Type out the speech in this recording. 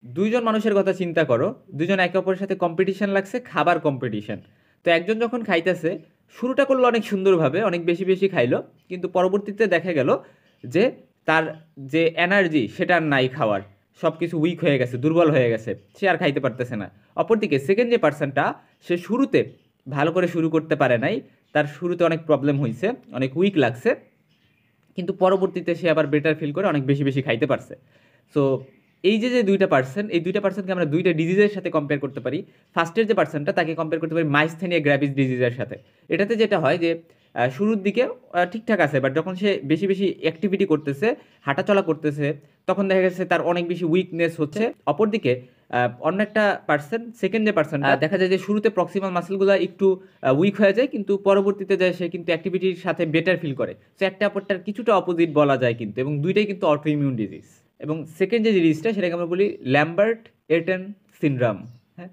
দুইজন মানুষের কথা চিন্তা করো, দুজন একে অপরের সাথে কম্পিটিশন লাগছে, খাবার কম্পিটিশন। তো একজন যখন খাইতেছে, শুরুটা করলো অনেক সুন্দরভাবে, অনেক বেশি বেশি খাইলো, কিন্তু পরবর্তীতে দেখা গেল যে তার যে এনার্জি সেটা আর নাই খাওয়ার, সব কিছু উইক হয়ে গেছে, দুর্বল হয়ে গেছে, সে আর খাইতে পারতেছে না। অপরদিকে সেকেন্ড যে পার্সনটা, সে শুরুতে ভালো করে শুরু করতে পারে নাই, তার শুরুতে অনেক প্রবলেম হয়েছে, অনেক উইক লাগছে, কিন্তু পরবর্তীতে সে আবার বেটার ফিল করে অনেক বেশি বেশি খাইতে পারছে। সো এই যে যে দুইটা পার্সন, এই দুইটা পার্সনকে আমরা দুইটা ডিজিজের সাথে কম্পেয়ার করতে পারি। ফার্স্টের যে পার্সনটা, তাকে কম্পেয়ার করতে পারি মাইস্থেনিয়া গ্র্যাভিস ডিজিজের সাথে। এটাতে যেটা হয় যে শুরুর দিকে ঠিকঠাক আছে, বাট যখন সে বেশি বেশি অ্যাক্টিভিটি করতেছে, হাঁটাচলা করতেছে, তখন দেখা গেছে তার অনেক বেশি উইকনেস হচ্ছে। অপরদিকে অন্য একটা পার্সন, সেকেন্ড যে পার্সনটা, দেখা যায় যে শুরুতে প্রক্সিমাল মাসেলগুলো একটু উইক হয়ে যায়, কিন্তু পরবর্তীতে যায় সে কিন্তু অ্যাক্টিভিটির সাথে বেটার ফিল করে। সো একটা অপরটার কিছুটা অপোজিট বলা যায় কিন্তু, এবং দুইটাই কিন্তু অটো ইমিউন ডিজিজ। এবং সেকেন্ড যে ডিজিজটা, সেটাকে আমরা বলি ল্যাম্বার্ট এরটেন সিনড্রাম। হ্যাঁ,